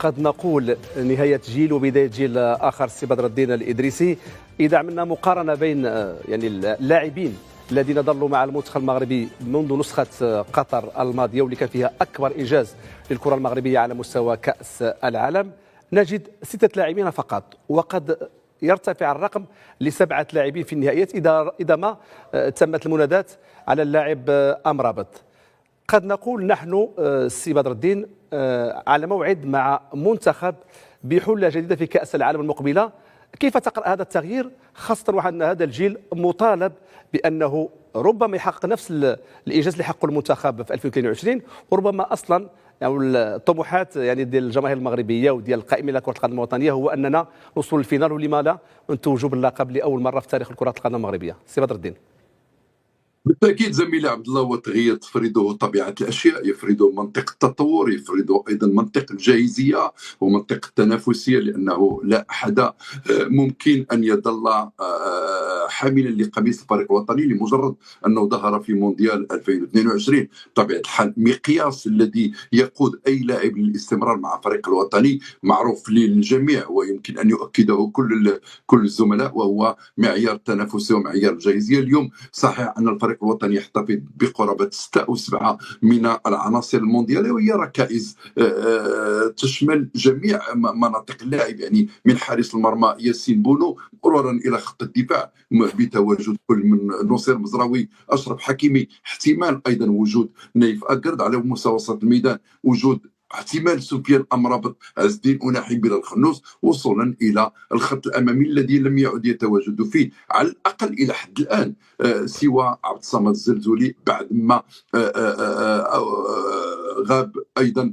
قد نقول نهاية جيل وبداية جيل آخر. سي بدر الدين الإدريسي، إذا عملنا مقارنة بين يعني اللاعبين الذين ظلوا مع المنتخب المغربي منذ نسخة قطر الماضية واللي كان فيها أكبر إنجاز للكرة المغربية على مستوى كأس العالم، نجد 6 لاعبين فقط، وقد يرتفع الرقم ل7 لاعبين في النهائيات إذا ما تمت المنادات على اللاعب أمرابط. قد نقول نحن سي بدر الدين على موعد مع منتخب بحلة جديدة في كأس العالم المقبلة. كيف تقرأ هذا التغيير، خاصة وأن هذا الجيل مطالب بأنه ربما يحقق نفس الإنجاز اللي حققه المنتخب في 2022، وربما أصلا يعني الطموحات يعني ديال الجماهير المغربية وديال القائمين على كرة القدم الوطنية هو أننا نوصل للفينال، ولما لا نتوجوا باللقب لأول مرة في تاريخ كرة القدم المغربية. سي بدر الدين. بالتاكيد زميلي عبد الله، والتغيير تفرضه طبيعه الاشياء، يفرض منطق التطور، يفرض ايضا منطق الجاهزيه ومنطق التنافسيه، لانه لا احد ممكن ان يظل حاملا لقميص الفريق الوطني لمجرد انه ظهر في مونديال 2022. بطبيعه الحال مقياس الذي يقود اي لاعب للاستمرار مع الفريق الوطني معروف للجميع، ويمكن ان يؤكده كل الزملاء، وهو معيار التنافسيه ومعيار الجاهزيه. اليوم صحيح ان الفريق الوطني يحتفظ بقرابه 6 أو 7 من العناصر الموندياليه، وهي ركائز تشمل جميع مناطق اللعب، يعني من حارس المرمى ياسين بونو مرورا الى خط الدفاع بتواجد كل من نصير مزراوي، اشرف حكيمي، احتمال ايضا وجود نايف اكرد على مستوى وسط الميدان، وجود احتمال سفيان امرابط، عز الدين اناحي، بلال الخنوس، وصولا الى الخط الامامي الذي لم يعد يتواجد فيه على الاقل الى حد الان سوى عبد الصمد الزلزولي بعد ما غاب ايضا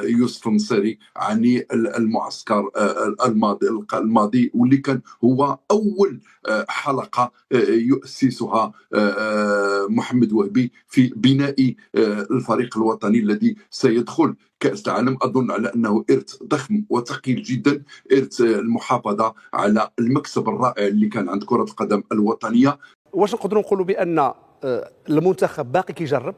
يوسف النصيري عن المعسكر الماضي واللي كان هو اول حلقه يؤسسها محمد وهبي في بناء الفريق الوطني الذي سيدخل كأس العالم. أظن على أنه إرث ضخم وثقيل جدا، إرث المحافظة على المكسب الرائع اللي كان عند كرة القدم الوطنية. واش نقدروا نقولوا بأن المنتخب باقي كيجرب،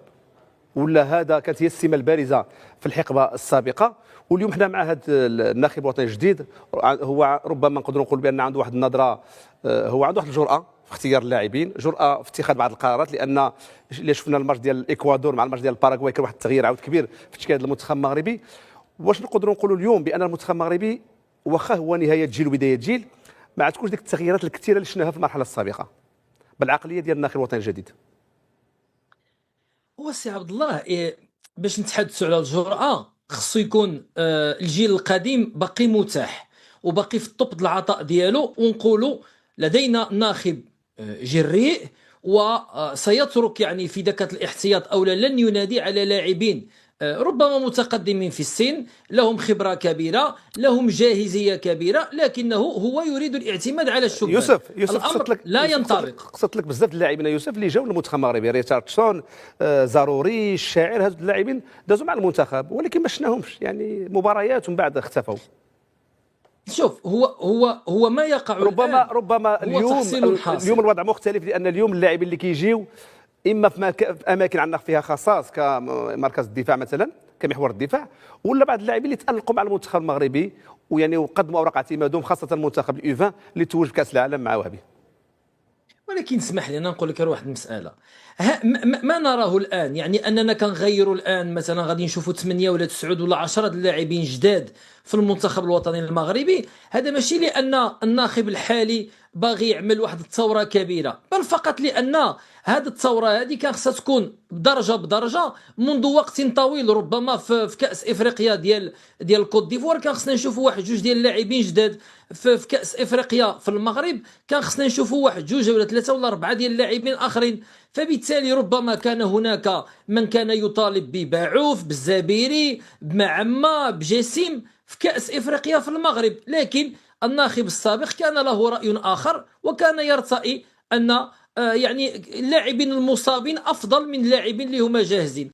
ولا هذا كانت هي السمه البارزه في الحقبه السابقه، واليوم حنا مع هذا الناخب الوطني الجديد هو ربما نقدروا نقولوا بان عنده واحد النظره، هو عنده واحد الجرأه في اختيار اللاعبين، جرأه في اتخاذ بعض القرارات، لان اللي شفنا الماتش ديال الاكوادور مع الماتش ديال الباراغواي كان واحد التغيير عاود كبير في تشكيله المنتخب المغربي. واش نقدروا نقولوا اليوم بان المنتخب المغربي واخا هو نهايه جيل وبدايه جيل ما عندكوش ديك التغييرات الكثيره اللي شفناها في المرحله السابقه بالعقليه ديال الناخب الوطني الجديد؟ هو سي عبد الله، باش نتحدثوا على الجرأة خصو يكون الجيل القديم باقي متاح وباقي في الطب العطاء ديالو، ونقولوا لدينا ناخب جريء وسيترك يعني في دكة الاحتياط أو لن ينادي على لاعبين ربما متقدمين في السن، لهم خبرة كبيرة، لهم جاهزية كبيرة، لكنه هو يريد الاعتماد على الشبان. يوسف الأمر لك لا ينطبق. قصدت لك بزاف اللاعبين يوسف اللي جاوا للمنتخب المغربي، ريتشاردسون، زاروري، الشاعر، هذو اللاعبين دازوا مع المنتخب ولكن ما شفناهمش يعني مباريات ومن بعد اختفوا. شوف، هو ما يقع ربما اليوم الوضع مختلف، لان اليوم اللاعبين اللي كيجيو اما في اماكن عندنا فيها خصاص كمركز الدفاع مثلا كمحور الدفاع، ولا بعض اللاعبين اللي تالقوا مع المنتخب المغربي ويعني وقدموا اوراق اعتمادهم، خاصه المنتخب اليوفان اللي توج بكاس العالم مع وهبي. ولكن اسمح لي انا نقول لك واحد المساله، ما نراه الان يعني اننا كنغيروا الان مثلا غادي نشوفوا 8 ولا 9 ولا 10 اللاعبين جداد في المنتخب الوطني المغربي. هذا ماشي لان الناخب الحالي باغي يعمل واحد الثوره كبيره، بل فقط لان هذه الثوره هذه كان خصها تكون بدرجه بدرجه منذ وقت طويل. ربما في كاس افريقيا ديال كوت ديفوار كان خصنا نشوفوا واحد جوج ديال اللاعبين جداد، في كاس افريقيا في المغرب كان خصنا نشوفوا واحد جوج ولا 3 ولا 4 ديال اللاعبين اخرين. فبالتالي ربما كان هناك من كان يطالب بباعوف، بالزبيري، بمعمة، بجسيم في كأس إفريقيا في المغرب، لكن الناخب السابق كان له رأي آخر، وكان يرتئي أن يعني اللاعبين المصابين أفضل من اللاعبين اللي هما جاهزين.